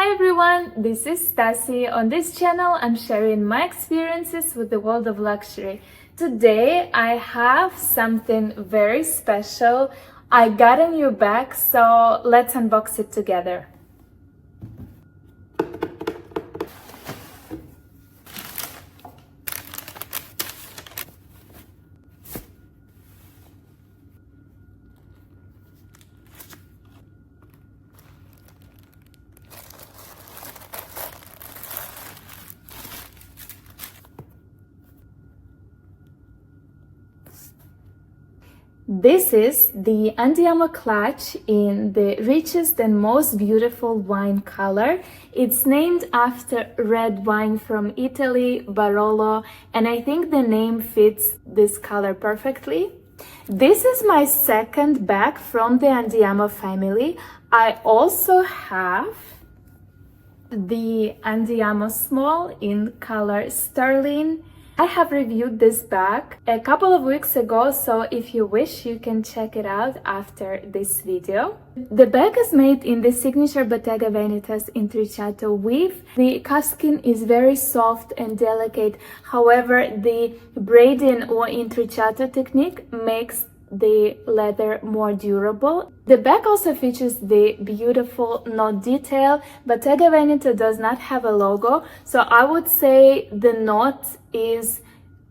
Hi everyone, this is Stasie. On this channel, I'm sharing my experiences with the world of luxury. Today, I have something very special. I got a new bag, so let's unbox it together. This is the Andiamo Clutch in the richest and most beautiful wine color. It's named after red wine from Italy, Barolo, and I think the name fits this color perfectly. This is my second bag from the Andiamo family. I also have the Andiamo Small in color sterling. I have reviewed this bag a couple of weeks ago, so if you wish, you can check it out after this video. The bag is made in the signature Bottega Veneta's intrecciato weave. The calfskin is very soft and delicate. However, the braiding or intrecciato technique makes the leather more durable. The bag also features the beautiful knot detail. Bottega Veneta does not have a logo, so I would say the knot is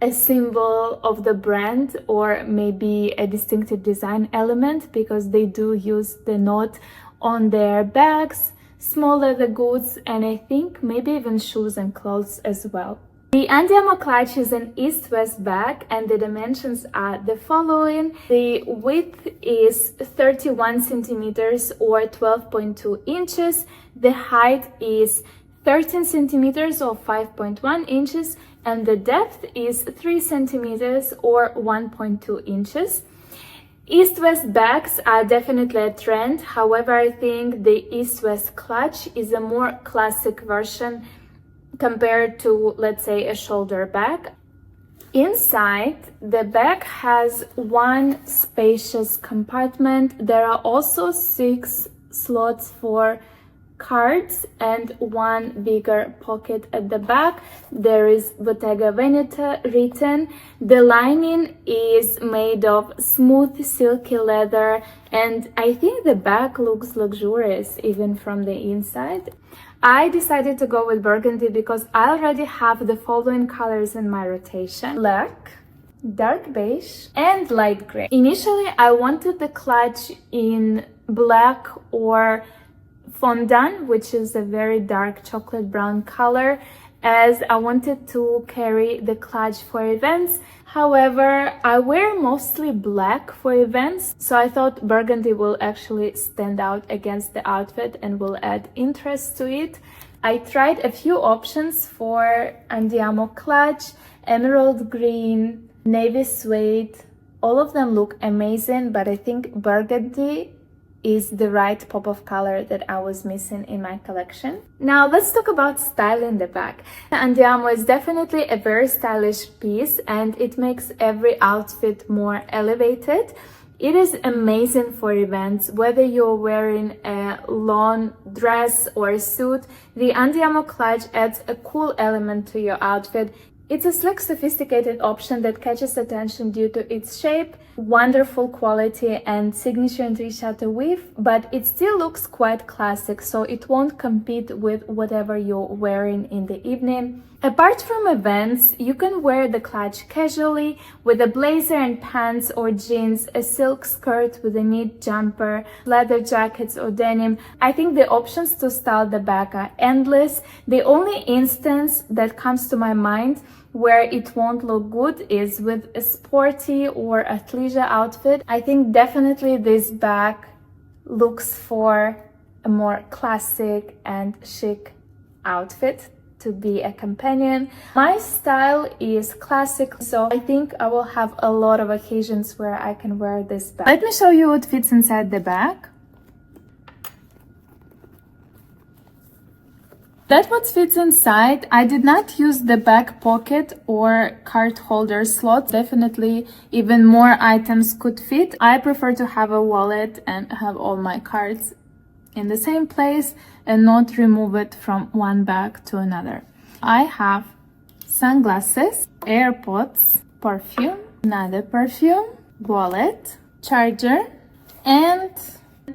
a symbol of the brand or maybe a distinctive design element, because they do use the knot on their bags, small leather goods, and I think maybe even shoes and clothes as well. The Andiamo Clutch is an east-west bag and the dimensions are the following. The width is 31 centimeters or 12.2 inches. The height is 13 centimeters or 5.1 inches and the depth is 3 centimeters or 1.2 inches. East-west bags are definitely a trend. However, I think the east-west clutch is a more classic version compared to, let's say, a shoulder bag. Inside, the bag has one spacious compartment. There are also 6 slots for cards and one bigger pocket at the back. There is Bottega Veneta written. The lining is made of smooth silky leather and I think the bag looks luxurious even from the inside. I decided to go with burgundy because I already have the following colors in my rotation: black, dark beige, and light gray. Initially, I wanted the clutch in black or fondant, which is a very dark chocolate brown color, as I wanted to carry the clutch for events. However, I wear mostly black for events, so I thought burgundy will actually stand out against the outfit and will add interest to it. I tried a few options for Andiamo Clutch: emerald green, navy suede. All of them look amazing, but I think burgundy is the right pop of color that I was missing in my collection. Now let's talk about styling the bag. Andiamo is definitely a very stylish piece and it makes every outfit more elevated. It is amazing for events, whether you're wearing a long dress or a suit. The Andiamo Clutch adds a cool element to your outfit. It's a slick, sophisticated option that catches attention due to its shape, wonderful quality and signature intrecciato weave, but it still looks quite classic, so it won't compete with whatever you're wearing in the evening. Apart from events, you can wear the clutch casually with a blazer and pants or jeans, a silk skirt with a knit jumper, leather jackets or denim. I think the options to style the bag are endless. The only instance that comes to my mind where it won't look good is with a sporty or athleisure outfit. I think definitely this bag looks for a more classic and chic outfit to be a companion. My style is classic, so I think I will have a lot of occasions where I can wear this bag. Let me show you what fits inside the bag. That's what fits inside. I did not use the back pocket or card holder slot. Definitely even more items could fit. I prefer to have a wallet and have all my cards in the same place and not remove it from one bag to another. I have sunglasses, AirPods, perfume, another perfume, wallet, charger, and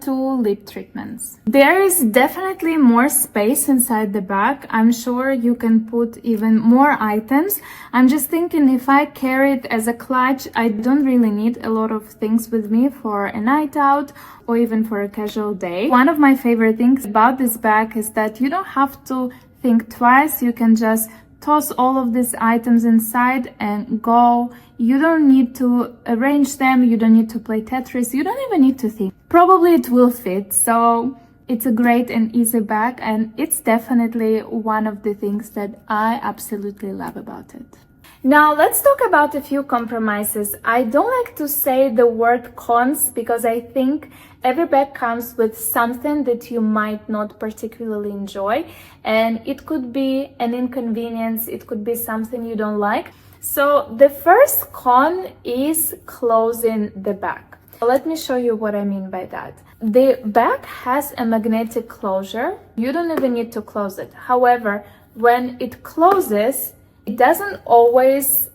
2 lip treatments. There is definitely more space inside the bag. I'm sure you can put even more items. I'm just thinking if I carry it as a clutch, I don't really need a lot of things with me for a night out or even for a casual day. One of my favorite things about this bag is that you don't have to think twice. You can just toss all of these items inside and go. You don't need to arrange them, you don't need to play Tetris, you don't even need to think. Probably it will fit, so it's a great and easy bag, and it's definitely one of the things that I absolutely love about it. Now let's talk about a few compromises. I don't like to say the word cons because I think every bag comes with something that you might not particularly enjoy, and it could be an inconvenience, it could be something you don't like. So the first con is closing the bag. Let me show you what I mean by that. The bag has a magnetic closure. You don't even need to close it. However, when it closes, it doesn't always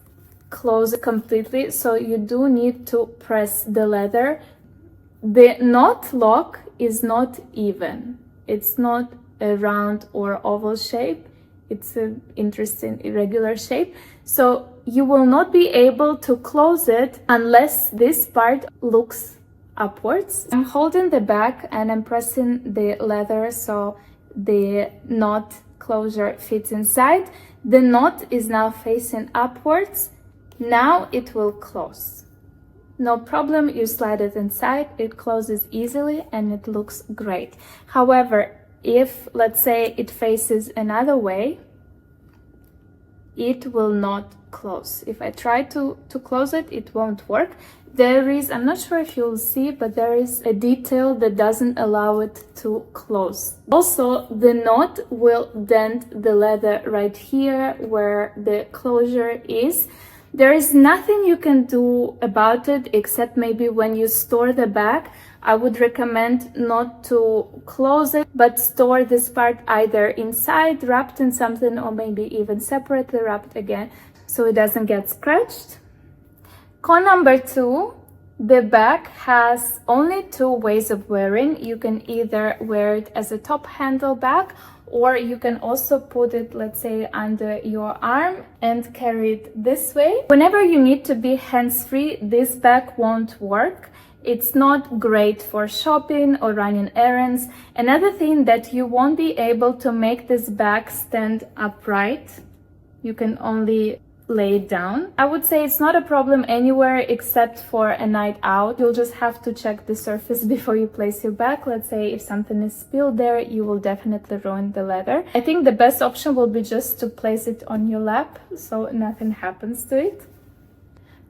close completely, so you do need to press the leather. The knot lock is not even. It's not a round or oval shape. It's an interesting irregular shape. So you will not be able to close it unless this part looks upwards. I'm holding the bag and I'm pressing the leather so the knot closure fits inside. The knot is now facing upwards. Now it will close. No problem, you slide it inside, it closes easily and it looks great. However, if let's say it faces another way, it will not close. If I try to close it, it won't work. There is, I'm not sure if you'll see, but there is a detail that doesn't allow it to close. Also, the knot will dent the leather right here where the closure is. There is nothing you can do about it except maybe when you store the bag. I would recommend not to close it, but store this part either inside, wrapped in something, or maybe even separately wrapped again, so it doesn't get scratched. Con number 2, the bag has only 2 ways of wearing. You can either wear it as a top handle bag, or you can also put it, let's say, under your arm and carry it this way. Whenever you need to be hands-free, this bag won't work. It's not great for shopping or running errands. Another thing that you won't be able to make this bag stand upright. You can only lay it down. I would say it's not a problem anywhere except for a night out. You'll just have to check the surface before you place your bag. Let's say if something is spilled there, you will definitely ruin the leather. I think the best option will be just to place it on your lap so nothing happens to it.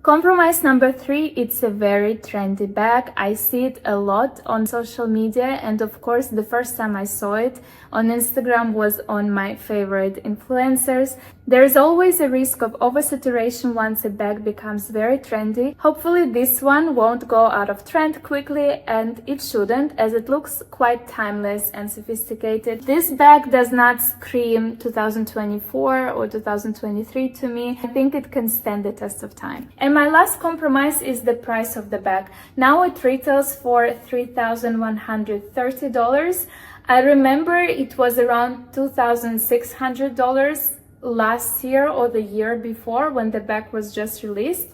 Compromise number 3, it's a very trendy bag. I see it a lot on social media, and of course the first time I saw it on Instagram was on my favorite influencers. There's always a risk of oversaturation once a bag becomes very trendy. Hopefully this one won't go out of trend quickly, and it shouldn't, as it looks quite timeless and sophisticated. This bag does not scream 2024 or 2023 to me. I think it can stand the test of time. And my last compromise is the price of the bag. Now it retails for $3,130. I remember it was around $2,600 last year or the year before when the bag was just released.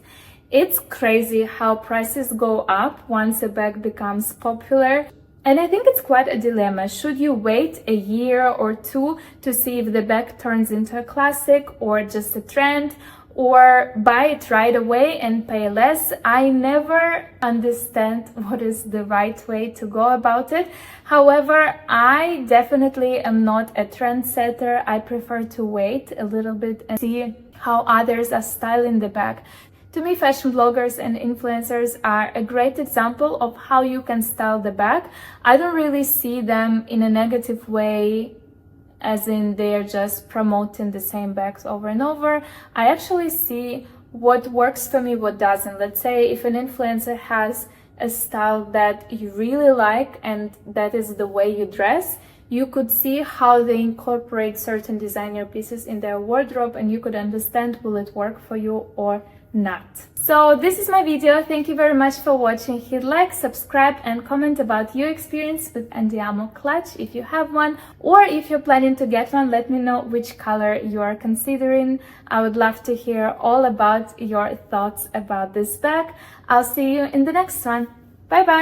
It's crazy how prices go up once a bag becomes popular. And I think it's quite a dilemma. Should you wait a year or 2 to see if the bag turns into a classic or just a trend, or buy it right away and pay less? I never understand what is the right way to go about it. However, I definitely am not a trendsetter. I prefer to wait a little bit and see how others are styling the bag. To me, fashion bloggers and influencers are a great example of how you can style the bag. I don't really see them in a negative way, as in they're just promoting the same bags over and over. I actually see what works for me, what doesn't. Let's say if an influencer has a style that you really like and that is the way you dress, you could see how they incorporate certain designer pieces in their wardrobe, and you could understand will it work for you or not. So this is my video. Thank you very much for watching. Hit like, subscribe, and comment about your experience with Andiamo clutch if you have one, or if you're planning to get one, let me know which color you are considering. I would love to hear all about your thoughts about this bag. I'll see you in the next one. Bye bye.